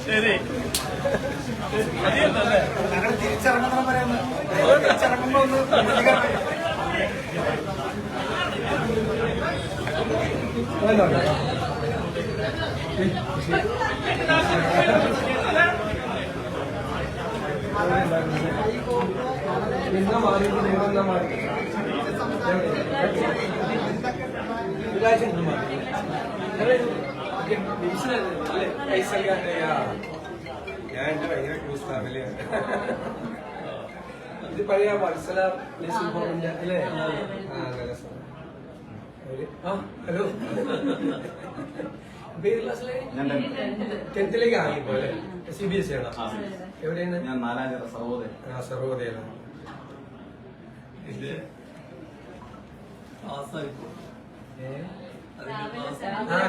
ശരി ഞങ്ങൾ തിരിച്ചിറങ്ങണം പറയുന്നത് തിരിച്ചിറങ്ങുമ്പോ ഒന്ന് ഞാൻ എന്റെ ഭയങ്കര ക്ലോസ് ഫാമിലിയാണ്. ഇത് പഴയ വത്സല അല്ലേ? നല്ല സ്ഥലം. ഹലോ, ടെൻത്തിലേക്ക് ആയിപ്പോ അല്ലേ? CBSE ആണോ? എവിടെയാണ്? ഞാൻ നാലാഞ്ചിറ സർവോദയ. സർവോദയാണ്.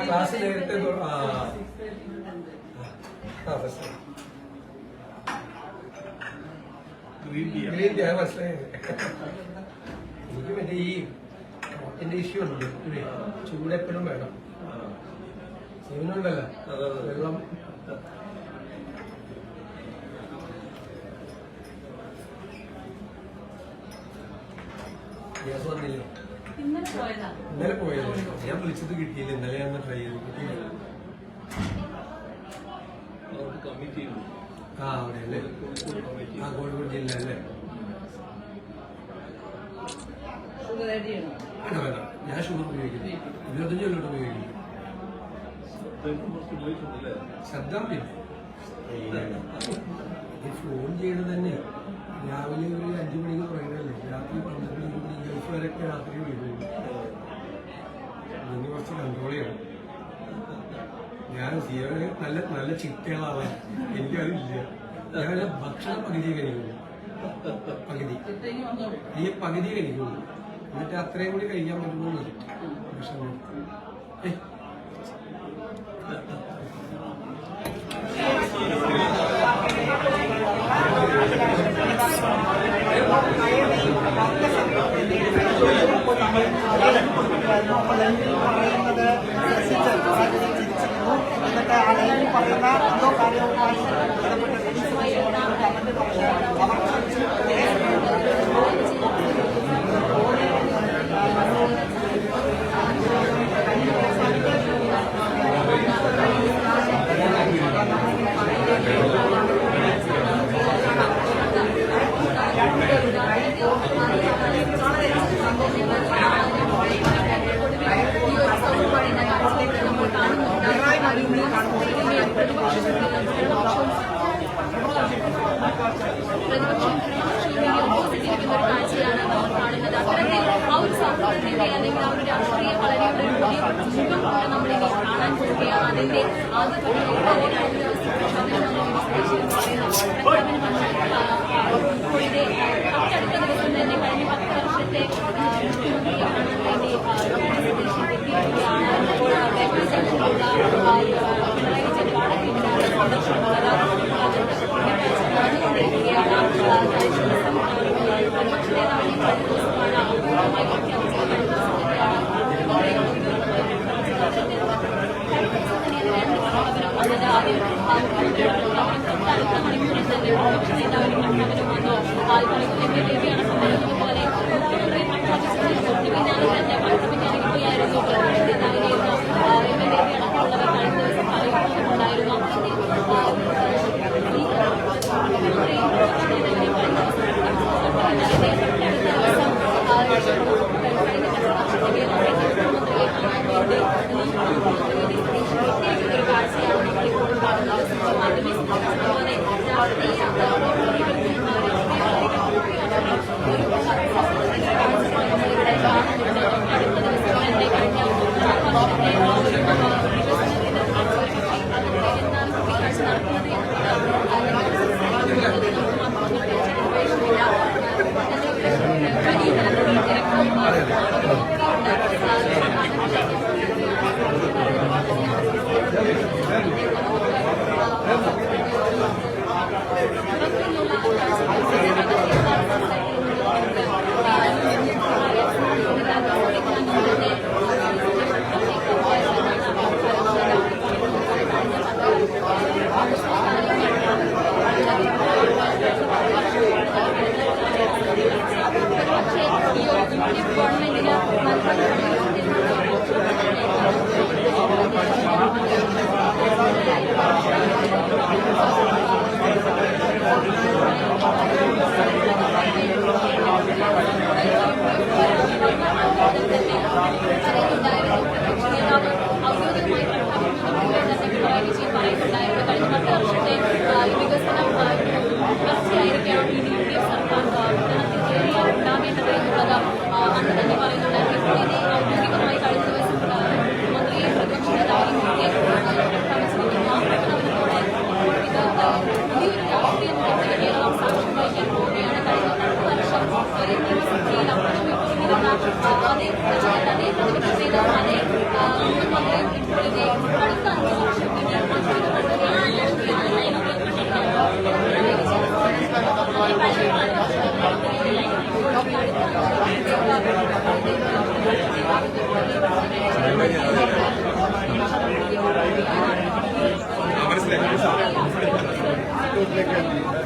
ക്ലാസ് നേരത്തെ ഗ്രീൻ ടീ മനസ്സിലായി. എനിക്ക് മറ്റേ ഈ എന്റെ ഇഷ്യൂ ഉണ്ട്, ചൂടെപ്പോഴും വേണം. ശിവനുണ്ടല്ലോ വെള്ളം. ഗ്യാസ് വന്നില്ലേ? ഇന്നലെ പോയത് ഞാൻ വിളിച്ചത് കിട്ടിയില്ല. ഇന്നലെ ഞാൻ ട്രൈ ചെയ്തു, കിട്ടിയില്ല. അവിടെ അല്ലേ? കോഴിക്കോട് ജില്ല അല്ലേ? വേണ്ട, ഞാൻ ഷുഗർ ഉപയോഗിക്കുന്നു. 25 കൊല്ലോട്ട് ഉപയോഗിക്കുന്നു. ശബ്ദം പിന്നെ ഈ ഫോൺ ചെയ്യണത് തന്നെ രാവിലെ ഒരു 5 മണിക്ക് പറയുന്നല്ലേ, രാത്രി 12 മണിക്ക് ഗൾഫ് വരെയൊക്കെ രാത്രി വിളിക്കുന്നു. ഇനി കുറച്ച് കൺട്രോൾ ചെയ്യണം. ഞാൻ സീവന് നല്ല നല്ല ചിട്ടകളാണ്, എനിക്കറിയില്ല. ഞാൻ ഭക്ഷണം പകുതി കഴിക്കുന്നു, പകുതി കഴിക്കുന്നു. എന്നിട്ട് അത്രയും കൂടി കഴിക്കാൻ പറ്റുന്നു ഭക്ഷണം. പറയുന്നത് എന്നിട്ട് ആളുകൾ പറയുന്ന എന്തോ കാര്യവുമായി പ്രതിപക്ഷം ഓപ്പോസിറ്റിരിക്കുന്ന ഒരു കാഴ്ചയാണ് നമ്മൾ കാണുന്നത്. അത്തരത്തിൽ ആ ഒരു സൗഹൃദത്തിന്റെ അല്ലെങ്കിൽ ആ ഒരു രാഷ്ട്രീയ കളരിയുടെ ചുരുക്കം കൂടെ നമ്മളിനി കാണാൻ പോവുകയാണ്. അതിന്റെ ആദ്യ കോഴിക്കോടിന്റെ തൊട്ടടുത്ത ദിവസം തന്നെ കഴിഞ്ഞ 10 വർഷത്തെ മുഖ്യമന്ത്രിയാണ് വേണ്ടി എത്തിയിരിക്കുകയാണ്. പിണറായി ചെറുപാടൊക്കെ സന്ദർശനമുള്ളത് നടന്നുകൊണ്ടിരിക്കുകയാണ്. കഴിഞ്ഞ ദിവസം പ്രതിപക്ഷ നേതാവിനെ കഴിഞ്ഞ ദിവസമാണ് ഔദ്യോഗികമായി പ്രഖ്യാപിച്ചത്. കഴിഞ്ഞ ദിവസം തന്നെയാണ് വന്നത്. അടുത്ത മണിക്കൂറിൽ തന്നെ പ്രതിപക്ഷ നേതാവിന് പ്രഖ്യാപനം വന്നു. MLA-യാണ് പറയുന്നത് പോലെ മുഖ്യമന്ത്രി പ്രഖ്യാപിച്ചതിന് തൊട്ട് പിന്നാലെ തന്നെ പത്ത് പിന്നാലെ കൂടിയായിരുന്നു പ്രതിപക്ഷ നേതാവിനെ MLA അടക്കമുള്ളവർ കഴിഞ്ഞ ദിവസം പറയുന്നുണ്ടായിരുന്നു. ഒരു കാഴ്ചയാണ് നമ്മളിപ്പോൾ കാണുന്നത്. മാധ്യമ പോലെ ഗവൺമെന്റിന് ഔദ്യോഗികമായി പറയുന്നുണ്ടായിരുന്നു കഴിഞ്ഞ 10 വർഷത്തെ വികസനം തുടർച്ചയായിരിക്കണം ഇനി യു.ഡി.എഫ് സർക്കാർ ഭരണത്തിൽ ഉണ്ടാകേണ്ടത് എന്നുള്ളത് അന്ന് തന്നെ പറയുന്നുണ്ടായിരുന്നു. ഇപ്പോൾ ഇത് ഔദ്യോഗികമായി കഴിഞ്ഞ ദിവസം മന്ത്രിയെ പ്രതിപക്ഷ നേതാവ് പ്രഖ്യാപിച്ചിരിക്കുന്നു. ആ പ്രഖ്യാപനത്തോടെ ഇത് പുതിയൊരു രാഷ്ട്രീയ മുഖത്തിന് കേരളം സാക്ഷ്യം വഹിക്കാൻ പോവുകയാണ്. കഴിഞ്ഞ 10 വർഷം നിയമസഭയിൽ അപ്രതീക്ഷിതമായിരുന്ന അതേ പ്രതിപക്ഷ നേതാവ് അതേ മുഖ്യമന്ത്രിയും ഇപ്പോൾ ഇതേ അടുത്ത 5 വർഷം ഇനി മറ്റൊരു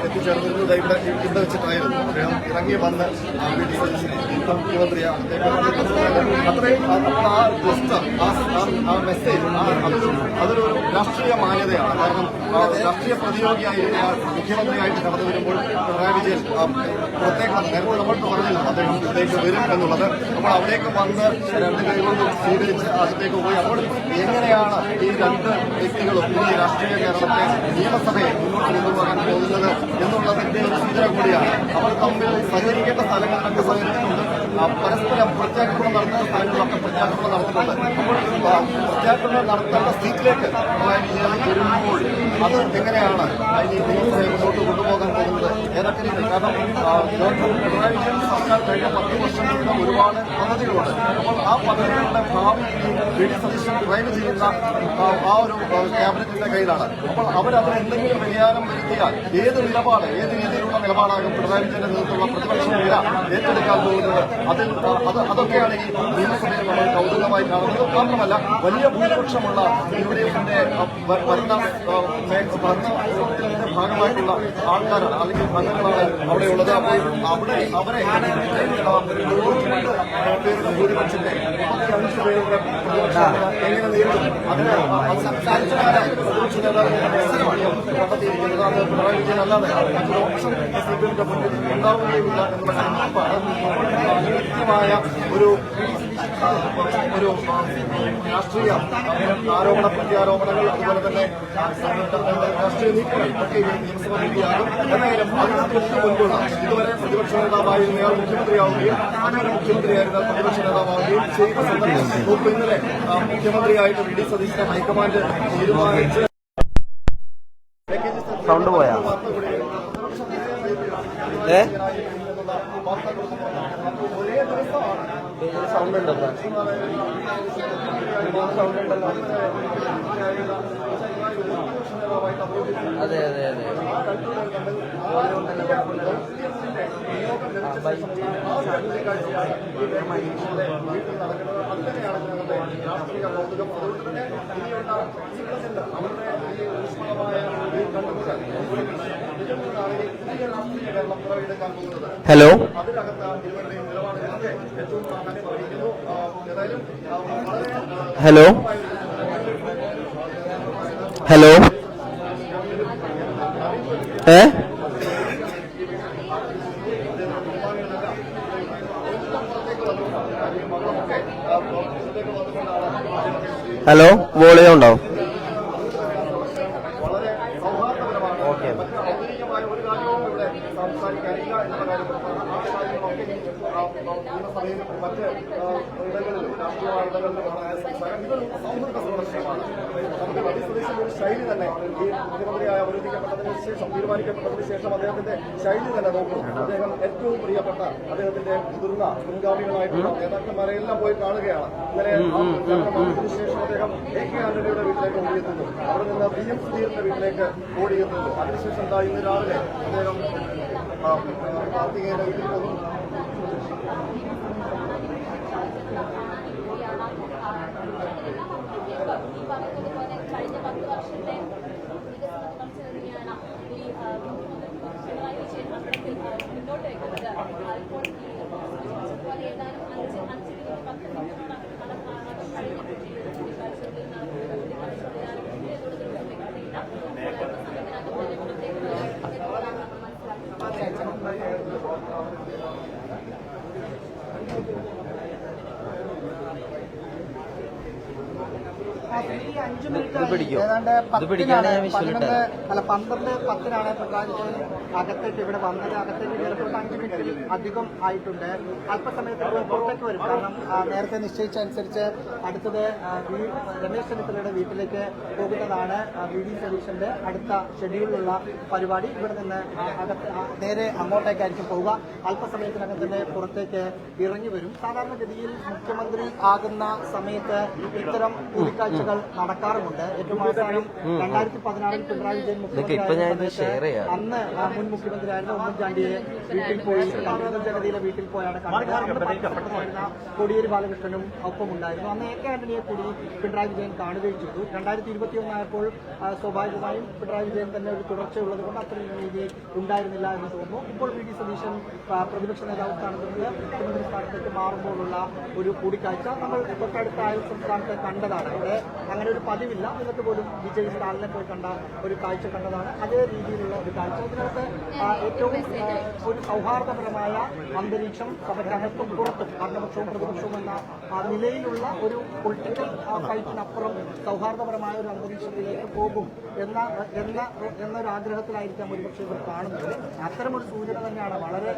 എത്തിച്ചേർന്നിരുന്നത് ഇവിടെ വെച്ചിട്ടായിരുന്നു. അദ്ദേഹം ഇറങ്ങി വന്ന് മുഖ്യമന്ത്രിയാണ് അത്രയും ആ ജസ്റ്റ് ആ മെസ്സേജ് അതൊരു രാഷ്ട്രീയ മാന്യതയാണ്. കാരണം രാഷ്ട്രീയ പ്രതിയോഗിയായിരുന്ന മുഖ്യമന്ത്രിയായിട്ട് കടന്നു വരുമ്പോൾ പിണറായി വിജയൻ പുറത്തേക്ക് നേരത്തെ നമ്മൾക്ക് പറഞ്ഞില്ല അദ്ദേഹം ഇവിടേക്ക് വരും എന്നുള്ളത്. നമ്മൾ അവിടേക്ക് വന്ന് 2 കൈകൊണ്ട് സ്വീകരിച്ച് അതിലേക്ക് പോയി. അപ്പോൾ എങ്ങനെയാണ് ഈ 2 വ്യക്തികളും ഈ രാഷ്ട്രീയ കേരളത്തെ നിയമസഭയെ മുന്നോട്ട് കൊണ്ടുപോകാൻ പോകുന്നത് എന്നുള്ളതിന്റെ ഒരു സൂചന കൂടിയാണ്. അവർ തമ്മിൽ സഹകരിക്കേണ്ട സ്ഥലങ്ങളിലൊക്കെ സഹകരിക്കുന്നുണ്ട്. പരസ്പരം പ്രത്യാക്രമണം നടത്തുന്ന സ്ഥലങ്ങളിലൊക്കെ പ്രത്യാക്രമണം നടത്തുന്നുണ്ട്. അപ്പോൾ പ്രത്യാക്രമണം നടത്തേണ്ട സീറ്റിലേക്ക് വരുമ്പോൾ അത് എങ്ങനെയാണ് ഈ നിയമസഭയെ മുന്നോട്ട് കൊണ്ടുപോകാൻ പോകുന്നത് ഏതൊക്കെ രീതി? കാരണം പിണറായി വിജയൻ സർക്കാർ കഴിഞ്ഞ 10 വർഷങ്ങളുടെ ഒരുപാട് പദ്ധതികളുണ്ട്. അപ്പോൾ ആ പദ്ധതികളുടെ ഭാവി വി.ഡി. സതീശൻ ഡ്രൈവ് ചെയ്യുന്ന ആ ഒരു ക്യാബിനറ്റിന്റെ കയ്യിലാണ്. അപ്പോൾ അവരതിന് എന്തെങ്കിലും വ്യതിയാനം വരുത്തിയാൽ ഏത് രീതിയിലുള്ള നിലപാടാകും പിണറായി വിജയന്റെ നേതൃത്വത്തിലുള്ള പ്രതിപക്ഷ നിര ഏറ്റെടുക്കാൻ പോകുന്നത്? അതൊക്കെയാണ് ഈ നിയമസഭയിൽ നമ്മൾ കൗതുകമായി കാണുന്നത്. മാത്രമല്ല വലിയ ഭൂരിപക്ഷമുള്ള യു.ഡി.എഫിന്റെ ഭരണത്തിന്റെ ഭാഗമായിട്ടുള്ള ആൾക്കാരാണ് അല്ലെങ്കിൽ അംഗങ്ങളാണ് അവിടെയുള്ളത്. അപ്പോൾ അവരെ പേരുടെ ഭൂരിപക്ഷത്തെ 35 പേരുടെ എങ്ങനെ നേരിടും? അതിന് സംസാരിച്ചവരാണ് പ്രതിപക്ഷ നേതാവിന്റെ മത്സരമാണ് കണ്ടെത്തിയിരിക്കുന്നത്. അത് പിണറായി വിജയൻ അല്ലാതെ മറ്റൊരു ഓപ്ഷൻ സിപിഎമ്മിന്റെ മുന്നിൽ ഉണ്ടാവുകയില്ല എന്നുള്ള കണക്കാണ് കൃത്യമായ ഒരു രാഷ്ട്രീയ ആരോപണ പ്രത്യാരോപണങ്ങൾ അതുപോലെ തന്നെ രാഷ്ട്രീയ നീക്കങ്ങൾ ഒക്കെ നിയമസഭ നീതിയാകും. എന്തായാലും അതിനകത്ത് മുൻപുള്ള ഇതുവരെ പ്രതിപക്ഷ നേതാവായിരുന്നയാൾ മുഖ്യമന്ത്രിയാവുകയും അതുവരെ മുഖ്യമന്ത്രിയായിരുന്ന പ്രതിപക്ഷ നേതാവാവുകയും ചെയ്ത സന്ദർഭം നോക്കൂ. ഇന്നലെ മുഖ്യമന്ത്രിയായിട്ട് വി.ഡി. സതീശനെ ഹൈക്കമാൻഡ് തീരുമാനിച്ച് സൗണ്ട് പോയാ ഒരേ ദിവസമാണ് സൗണ്ട് ഉണ്ടോ? സൗണ്ട് ഉണ്ടല്ലോ. അതെ അതെ അതെ hello hello hello hello volume ഉണ്ടോ? ഓക്കെ സംസാരിക്കാനില്ല എന്നുള്ള കാര്യം ആ കാര്യങ്ങളൊക്കെ നിയമസഭയിലും മറ്റ് ഇടങ്ങളിലും രാഷ്ട്രീയ ഇടങ്ങളിലും ഇതൊരു സൗഹൃദ സംരക്ഷണമാണ്. നമുക്ക് വി.ഡി. സതീശൻ ഒരു ശൈലി തന്നെ ഈ മുഖ്യമന്ത്രിയായ അവരോധിക്കപ്പെട്ടതിന് ശേഷം തീരുമാനിക്കപ്പെട്ടതിന് ശേഷം അദ്ദേഹത്തിന്റെ ശൈലി തന്നെ നോക്കും. അദ്ദേഹം ഏറ്റവും പ്രിയപ്പെട്ട അദ്ദേഹത്തിന്റെ മുതിർന്ന മുൻഗാമികളായിട്ടുള്ള നേതാക്കന്മാരെല്ലാം പോയി കാണുകയാണ്. ഇന്നലെ ഇതിനു ശേഷം അദ്ദേഹം A.K. ആന്റണിയുടെ വീട്ടിലേക്ക് ഓടിയെത്തുന്നു. അവിടെ നിന്ന് V.M. സുധീറിന്റെ വീട്ടിലേക്ക് ഓടിയെത്തുന്നു. അതിനുശേഷം എന്താ ഇന്ന് രാവിലെ അദ്ദേഹം കാർത്തികേയന്റെ വീട്ടിൽ പോകുന്നു. കഴിഞ്ഞ 10 വർഷത്തെ വികസന തുടർച്ച തന്നെയാണ് ഈ പിണറായി വിജയൻ മുന്നോട്ട് വയ്ക്കുന്നത്. ഇപ്പോൾ ഏതാനും ഏതാണ്ട് 12:10 പ്രകാശിച്ച് അകത്തേക്ക് ഇവിടെ വന്നത്. അകത്തേക്ക് കയറിയിട്ട് 5 മിനിറ്റിൽ അധികം ആയിട്ടുണ്ട്. അല്പസമയത്ത് പുറത്തേക്ക് വരും. കാരണം നേരത്തെ നിശ്ചയിച്ച അനുസരിച്ച് അടുത്തത് രമേശ് ചെന്നിത്തലയുടെ വീട്ടിലേക്ക് പോകുന്നതാണ് VD സതീശന്റെ അടുത്ത ഷെഡ്യൂളിലുള്ള പരിപാടി. ഇവിടെ നിന്ന് നേരെ അങ്ങോട്ടേക്കായിരിക്കും പോവുക. അല്പസമയത്തിനകം തന്നെ പുറത്തേക്ക് ഇറങ്ങി വരും. സാധാരണഗതിയിൽ മുഖ്യമന്ത്രി ആകുന്ന സമയത്ത് ഇത്തരം കൂടിക്കാഴ്ചകൾ നടക്കാറുമുണ്ട്. ഏറ്റവും അവസാനം 2016 പിണറായി വിജയൻ മുഖ്യമന്ത്രി അന്ന് മുൻ മുഖ്യമന്ത്രിയായിരുന്ന ഉമ്മൻചാണ്ടിയെ വീട്ടിൽ പോയി ജനതയിലെ വീട്ടിൽ പോയാണ് കണ്ടത്. കോടിയേരി ബാലകൃഷ്ണനും ഒപ്പമുണ്ടായിരുന്നു. അന്ന് AK ആന്റണിയെ കൂടി പിണറായി വിജയൻ കാണുകയും ചെയ്തു. 2021 ആയപ്പോൾ സ്വാഭാവികമായും പിണറായി വിജയൻ തന്നെ ഒരു തുടർച്ചയുള്ളത് കൊണ്ട് അത്രയും രീതി ഉണ്ടായിരുന്നില്ല എന്ന് തോന്നുന്നു. ഇപ്പോൾ VD സതീശൻ പ്രതിപക്ഷ നേതാവ് സ്ഥാനത്ത് നിന്ന് മുഖ്യമന്ത്രി സ്ഥാനത്തേക്ക് മാറുമ്പോഴുള്ള ഒരു കൂടിക്കാഴ്ച നമ്മൾ തൊട്ടടുത്ത അയൽ സംസ്ഥാനത്ത് കണ്ടതാണ്. അവിടെ അങ്ങനെ ഒരു പതിവില്ല. എന്നിട്ട് പോലും വിജയ് സ്റ്റാലിനെ പോയി കണ്ട ഒരു കാഴ്ച കണ്ടതാണ്. അതേ രീതിയിലുള്ള ഒരു കാഴ്ച. ഇതിനകത്ത് ഏറ്റവും ഒരു സൗഹാർദ്ദപരമായ അന്തരീക്ഷം സഭയ്ക്കകത്തും പുറത്തും ഭരണപക്ഷവും പ്രതിപക്ഷവും എന്ന നിലയിലുള്ള ഒരു പൊളിറ്റിക്കൽ ഫൈറ്റിനപ്പുറം സൗഹാർദ്ദപരമായ ഒരു അന്തരീക്ഷത്തിലേക്ക് പോകും എന്നൊരു ആഗ്രഹത്തിലായിരിക്കാം ഒരുപക്ഷെ ഇവർ കാണുന്നത്. അത്തരമൊരു സൂചന തന്നെയാണ്. വളരെ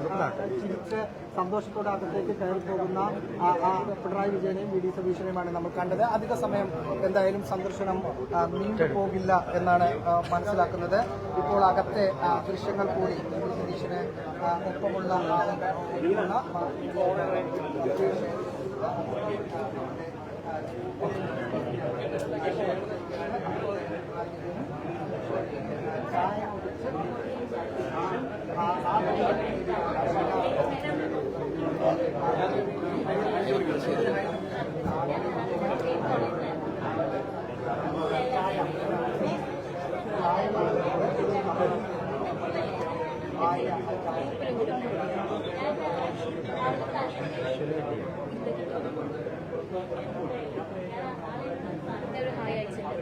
ചിരിച്ച് സന്തോഷത്തോടെ അകത്തേക്ക് കയറി പോകുന്ന പിണറായി വിജയനെയും VD സതീശനെയുമാണ് നമ്മൾ കണ്ടത്. അധിക സമയം എന്തായാലും സന്ദർശനം നീണ്ടുപോകില്ല എന്നാണ് മനസ്സിലാക്കുന്നത്. ഇപ്പോൾ അകത്തെ ദൃശ്യങ്ങൾ കൂടി VD സതീശന് ഒപ്പമുള്ള ഒരു ഹായ് അയച്ചിട്ടുണ്ട്.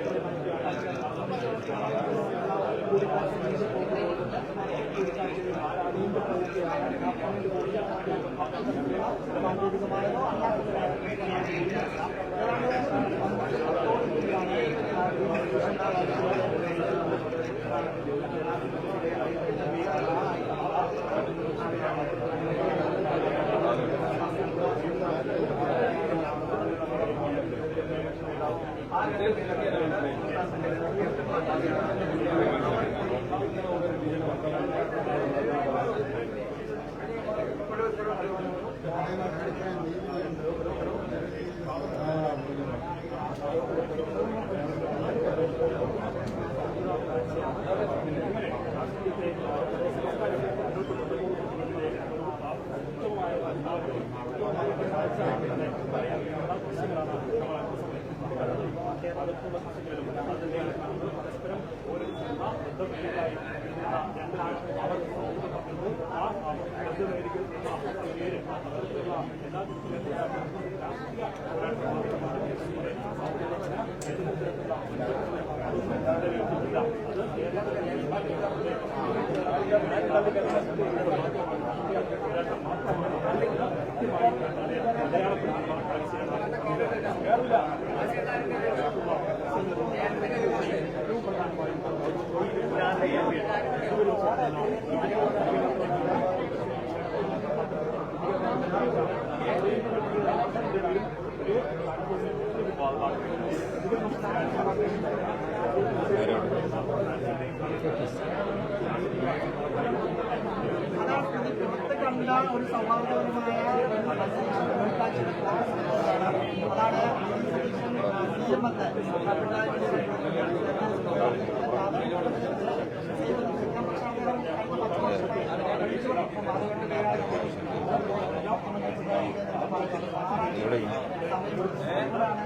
15 ഒരു സൗഹാർദ്ദപരമായ അതാണ്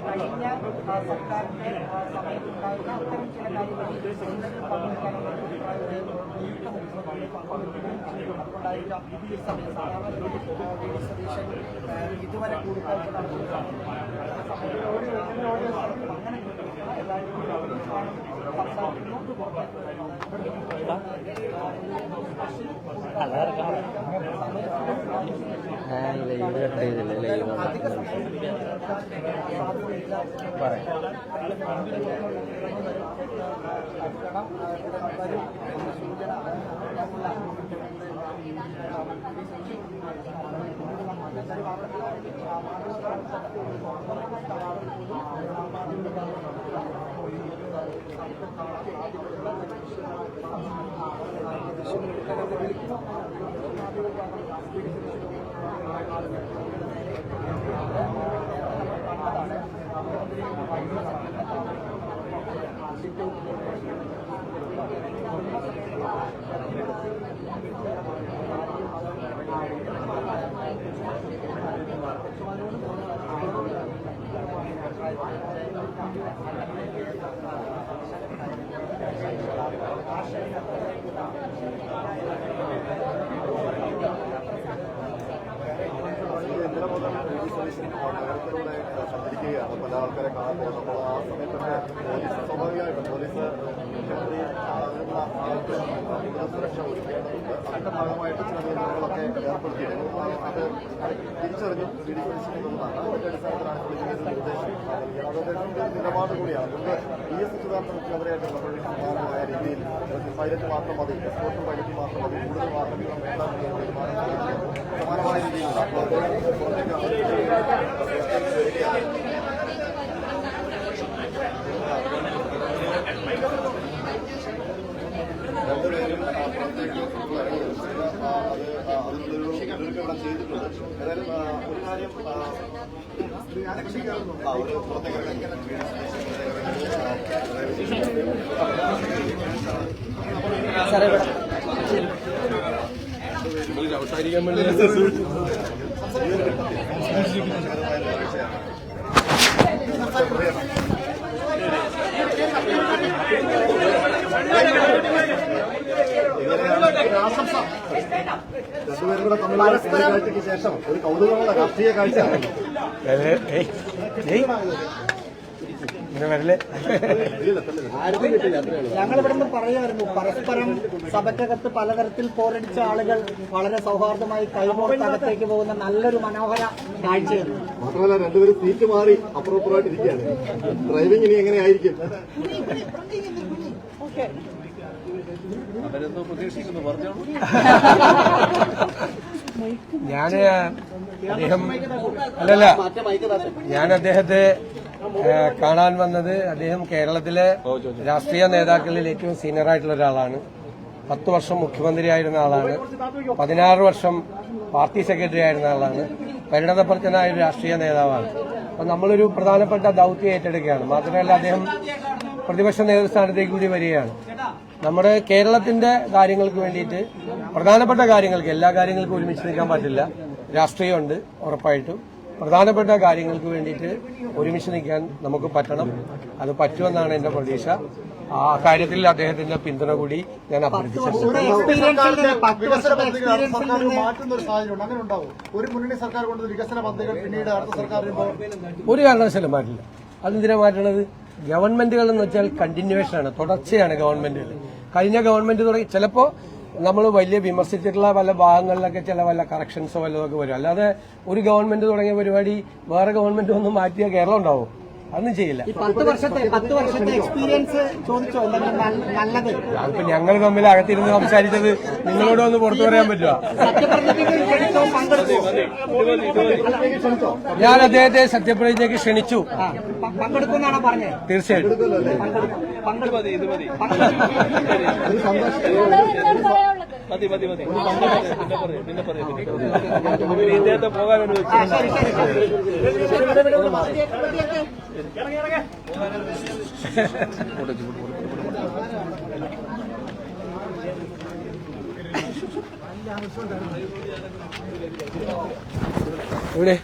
കഴിഞ്ഞ സർക്കാരിന്റെ സമയത്തുണ്ടായിരുന്ന അത്തരം ചില കാര്യങ്ങൾ അതുകൊണ്ടായിരിക്കാം ഈ സമയം സാധാരണ സതീശൻ ഇതുവരെ കൂടിക്കാഴ്ച നടത്തുന്നതാണ് അങ്ങനെ നഗരത്തിലൂടെ സഞ്ചരിക്കുകയാണ്. പല ആൾക്കാരെ കാണാൻ പോകുമ്പോൾ ആ സമയത്തൊക്കെ പോലീസ് സ്വാഭാവികമായിട്ടും പോലീസ് മുഖ്യമന്ത്രി കൂടുതൽ സുരക്ഷ ഒരുക്കേണ്ടതുണ്ട്. അതിന്റെ ഭാഗമായിട്ട് ചില നിയമങ്ങളൊക്കെ ഏർപ്പെടുത്തിയിരുന്നു. അത് തിരിച്ചറിഞ്ഞു വിധിക്കുന്നതാണ്. അതിന്റെ അടിസ്ഥാനത്തിലാണ് പോലീസിന്റെ നിർദ്ദേശം നൽകിയത്. നിലപാട് കൂടിയാണ്. മുമ്പ് PS അച്യുതാനന്ദൻ മുഖ്യമന്ത്രിയായിട്ട് നമ്മൾ സമാനമായ രീതിയിൽ പൈലറ്റ് മാത്രം മതി, എസ്കോർട്ടും പൈലറ്റ് മാത്രം മതി, കൂടുതൽ വാഹനങ്ങൾ വേണ്ട സമാനമായ രീതിയിലുള്ള രണ്ടുപേരും പുറത്തേക്ക് ഒരു പുറത്തേക്ക് അവസാനിക്കാൻ വേണ്ടി ആശംസ രണ്ടുപേരും കൂടെ തമ്മിലുള്ള കൂടിക്കാഴ്ചയ്ക്ക് ശേഷം ഒരു കൗതുകമുള്ള രാഷ്ട്രീയ കാഴ്ച. ഞങ്ങളിവിടെ നിന്ന് പറയുമായിരുന്നു, പരസ്പരം സഭയ്ക്കകത്ത് പലതരത്തിൽ പോരടിച്ച ആളുകൾ വളരെ സൗഹാർദ്ദമായി കൈകോർത്തകത്തേക്ക് പോകുന്ന നല്ലൊരു മനോഹര കാഴ്ചയായിരുന്നു. മാത്രമല്ല രണ്ടുപേരും സീറ്റ് മാറി അപ്പുറപ്പുറമായിട്ട് ഇരിക്കുകയാണ്. ഡ്രൈവിംഗ് ഇനി എങ്ങനെയായിരിക്കും? അവരെന്തോ പ്രതീക്ഷിക്കുന്നു പറഞ്ഞു. ഞാൻ അദ്ദേഹത്തെ കാണാൻ വന്നത്, അദ്ദേഹം കേരളത്തിലെ രാഷ്ട്രീയ നേതാക്കളിൽ ഏറ്റവും സീനിയറായിട്ടുള്ള ഒരാളാണ്. 10 വർഷം മുഖ്യമന്ത്രിയായിരുന്ന ആളാണ്. 16 വർഷം പാർട്ടി സെക്രട്ടറി ആയിരുന്ന ആളാണ്. പരിണതപ്രജ്ഞനായ ഒരു രാഷ്ട്രീയ നേതാവാണ്. അപ്പൊ നമ്മളൊരു പ്രധാനപ്പെട്ട ദൌത്യം ഏറ്റെടുക്കുകയാണ്. മാത്രമല്ല അദ്ദേഹം പ്രതിപക്ഷ നേതൃസ്ഥാനത്തേക്ക് കൂടി വരികയാണ്. നമ്മുടെ കേരളത്തിന്റെ കാര്യങ്ങൾക്ക് വേണ്ടിയിട്ട്, പ്രധാനപ്പെട്ട കാര്യങ്ങൾക്ക്, എല്ലാ കാര്യങ്ങൾക്കും ഒരുമിച്ച് നിൽക്കാൻ പറ്റില്ല. രാഷ്ട്രീയമുണ്ട് ഉറപ്പായിട്ടും. പ്രധാനപ്പെട്ട കാര്യങ്ങൾക്ക് വേണ്ടിയിട്ട് ഒരുമിച്ച് നിൽക്കാൻ നമുക്ക് പറ്റണം. അത് പറ്റുമെന്നാണ് എന്റെ പ്രതീക്ഷ. ആ കാര്യത്തിൽ അദ്ദേഹത്തിന്റെ പിന്തുണ കൂടി ഞാൻ അഭ്യർത്ഥിച്ചിട്ടുണ്ട്. മാറ്റുന്ന ഒരു സാഹചര്യം അങ്ങനെ ഉണ്ടാവും. ഒരു മുന്നണി സർക്കാർ കൊണ്ട് വികസന പദ്ധതികൾ പിന്നീട് അടുത്ത സർക്കാർ ഒരു കാരണവശാലും മാറ്റില്ല. അതെന്തിനാ മാറ്റണത്? ഗവൺമെന്റുകൾ എന്ന് വെച്ചാൽ കണ്ടിന്യൂവേഷൻ ആണ്, തുടർച്ചയാണ് ഗവൺമെന്റുകൾ. കഴിഞ്ഞ ഗവൺമെന്റ് തുടങ്ങി ചിലപ്പോൾ നമ്മൾ വലിയ വിമർശിച്ചിട്ടുള്ള പല ഭാഗങ്ങളിലൊക്കെ ചില വല്ല കറക്ഷൻസോ വല്ലതൊക്കെ വരും. അല്ലാതെ ഒരു ഗവൺമെന്റ് തുടങ്ങിയ പരിപാടി വേറെ ഗവൺമെന്റ് ഒന്നും മാറ്റിയ കേരളം ഉണ്ടാവും? അതൊന്നും ചെയ്യില്ല. 10 വർഷത്തെ എക്സ്പീരിയൻസ് ചോദിച്ചോ നല്ലത്? അതിപ്പോ ഞങ്ങൾ തമ്മിൽ അകത്തിരുന്ന് സംസാരിച്ചത് നിങ്ങളോട് ഒന്ന് പുറത്തു പറയാൻ പറ്റുമോ? ഞാൻ അദ്ദേഹത്തെ സത്യപ്രതിജ്ഞയ്ക്ക് ക്ഷണിച്ചു. പങ്കെടുക്കുമെന്നാണോ പറഞ്ഞത്? തീർച്ചയായിട്ടും. മതി മതി മതി പിന്നെ പറയാം ഇദ്ദേഹത്തെ പോകാനൊരു ഇവിടെ